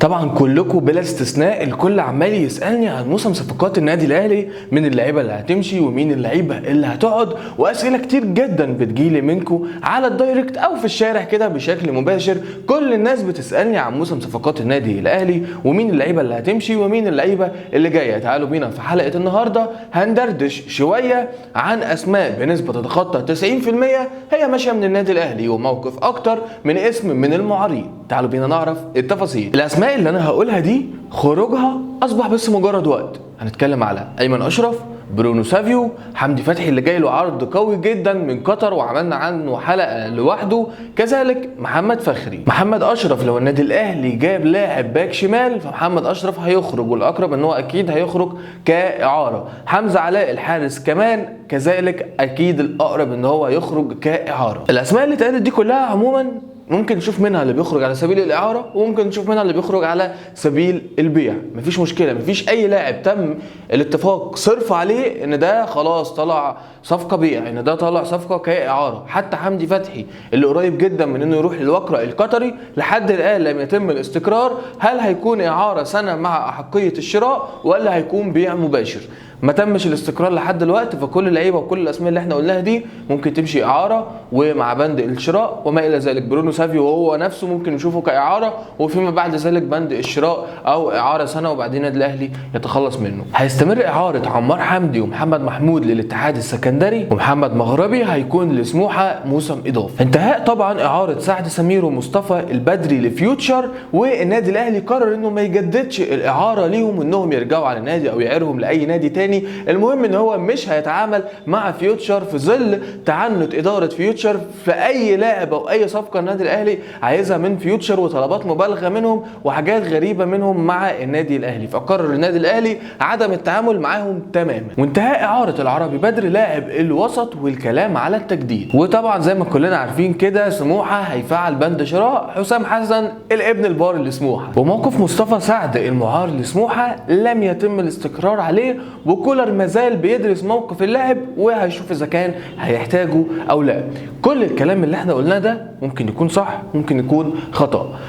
طبعا كلكم بلا استثناء الكل عمال يسالني عن موسم صفقات النادي الاهلي، من اللعيبه اللي هتمشي ومين اللعيبه اللي هتقعد، واسئله كتير جدا بتجيلي منكم على الدايركت او في الشارع كده بشكل مباشر. كل الناس بتسالني عن موسم صفقات النادي الاهلي ومين اللعيبه اللي هتمشي ومين اللعيبه اللي جايه. تعالوا بينا في حلقه النهارده هندردش شويه عن اسماء بنسبه تتخطى 90% هي ماشيه من النادي الاهلي، وموقف اكتر من اسم من المعارين. تعالوا بينا نعرف التفاصيل. الاسماء اللي انا هقولها دي خروجها اصبح بس مجرد وقت. هنتكلم على ايمن اشرف، برونو سافيو، حمدي فتحي اللي جاي له عرض قوي جدا من قطر وعملنا عنه حلقه لوحده، كذلك محمد فخري. محمد اشرف لو النادي الاهلي جاب لاعب باك شمال فمحمد اشرف هيخرج، والاقرب ان هو اكيد هيخرج كاعاره. حمزه علاء الحارس كمان كذلك اكيد الاقرب ان هو يخرج كاعاره. الاسماء اللي اتقالت دي كلها عموما ممكن نشوف منها اللي بيخرج على سبيل الاعاره، وممكن نشوف منها اللي بيخرج على سبيل البيع. مفيش مشكله، مفيش اي لاعب تم الاتفاق صرف عليه ان ده خلاص طلع صفقه بيع، ان ده طلع صفقه كاعاره. حتى حمدي فتحي اللي قريب جدا من انه يروح للوكرة القطري لحد الان لم يتم الاستقرار هل هيكون اعاره سنه مع احقيه الشراء ولا هيكون بيع مباشر. ما تمش الاستقرار لحد دلوقتي، فكل اللعيبه وكل الاسماء اللي احنا قلناها دي ممكن تمشي اعاره ومع بند الشراء وما الى ذلك. برونو سافيو وهو نفسه ممكن نشوفه كاعاره وفيما بعد ذلك بند الشراء او اعاره سنه وبعدين النادي الاهلي يتخلص منه. هيستمر اعاره عمار حمدي ومحمد محمود للاتحاد السكندري، ومحمد مغربي هيكون لسموحه موسم اضافي. انتهاء طبعا اعاره سعد سمير ومصطفى البدري لفيوتشر، والنادي الاهلي قرر انه ما يجددش الاعاره ليهم وانهم يرجعوا على النادي او يعيرهم لاي نادي تاني. المهم ان هو مش هيتعامل مع فيوتشر في ظل تعنت اداره فيوتشر في اي لاعب او اي صفقه النادي الاهلي عايزها من فيوتشر، وطلبات مبالغه منهم وحاجات غريبه منهم مع النادي الاهلي. فقرر النادي الاهلي عدم التعامل معاهم تماما. وانتهاء اعاره العربي بدر لاعب الوسط والكلام على التجديد. وطبعا زي ما كلنا عارفين كده سموحه هيفعل بند شراء حسام حسن الابن البار لسموحه. وموقف مصطفى سعد المعار لسموحه لم يتم الاستقرار عليه، وكولر مازال بيدرس موقف اللاعب وهيشوف اذا كان هيحتاجه او لا. كل الكلام اللي احنا قلناه ده ممكن يكون صح ممكن يكون خطأ.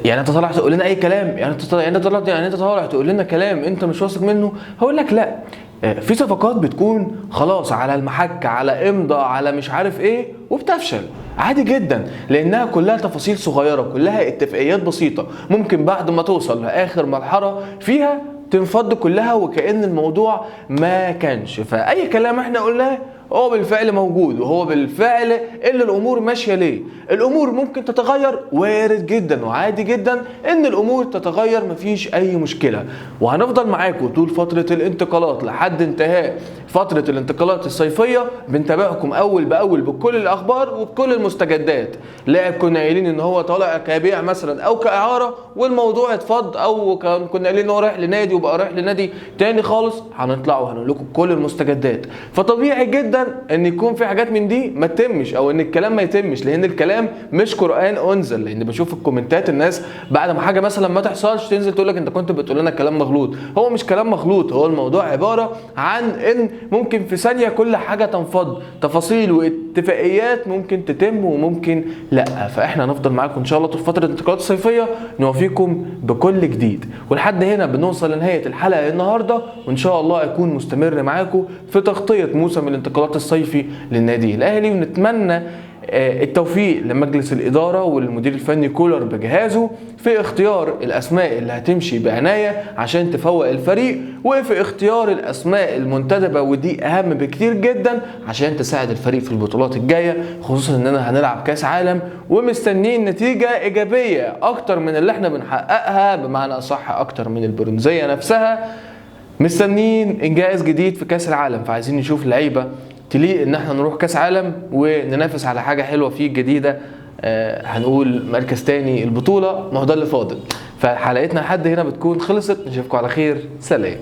يعني انت طالع تقول لنا اي كلام، يعني انت طالع تقول لنا كلام انت مش واثق منه، هقول لك لا. في صفقات بتكون خلاص على المحك، على امضى، على مش عارف ايه، وبتفشل عادي جدا لانها كلها تفاصيل صغيره، كلها اتفاقيات بسيطه ممكن بعد ما توصل لاخر مرحله فيها تنفض كلها وكأن الموضوع ما كانش. فأي كلام احنا قلناه هو بالفعل موجود، وهو بالفعل اللي الامور ماشيه ليه. الامور ممكن تتغير، وارد جدا وعادي جدا ان الامور تتغير، مفيش اي مشكله. وهنفضل معاكم طول فتره الانتقالات لحد انتهاء فتره الانتقالات الصيفيه، بنتابعكم اول باول بكل الاخبار وبكل المستجدات. لاعب كنا قايلين ان هو طالع كبيع مثلا او كاعاره والموضوع اتفض، او كنا قايلين ان هو رايح لنادي وبقى رايح لنادي تاني خالص، هنطلع وهنقول لكم كل المستجدات. فطبيعي جدا ان يكون في حاجات من دي ما تتمش او ان الكلام ما يتمش، لان الكلام مش قرآن انزل. لان بشوف الكومنتات الناس بعد ما حاجه مثلا ما تحصلش تنزل تقول لك انت كنت بتقول لنا كلام مغلوط. هو مش كلام مغلوط، هو الموضوع عباره عن ان ممكن في ثانيه كل حاجه تنفض، تفاصيل واتفاقيات ممكن تتم وممكن لا. فاحنا هنفضل معاكم ان شاء الله طول فتره الانتقالات الصيفيه نوفيكم بكل جديد. ولحد هنا بنوصل لنهايه الحلقه النهارده، وان شاء الله اكون مستمر معاكم في تغطيه موسم الانتقالات الصيفي للنادي الاهلي. ونتمنى التوفيق لمجلس الإدارة والمدير الفني كولر بجهازه في اختيار الأسماء اللي هتمشي بعناية عشان تفوق الفريق، وفي اختيار الأسماء المنتدبة، ودي أهم بكتير جدا عشان تساعد الفريق في البطولات الجاية، خصوصا إننا هنلعب كاس عالم ومستنيين نتيجة إيجابية أكتر من اللي احنا بنحققها، بمعنى أصح أكتر من البرونزية نفسها. مستنيين إنجاز جديد في كاس العالم، فعايزين نشوف لعيبة تليق ان احنا نروح كاس عالم وننافس على حاجه حلوه فيه جديده. هنقول مركز تاني البطوله، ما هو ده اللي فاضل. فحلقتنا لحد هنا بتكون خلصت، نشوفكم على خير، سلام.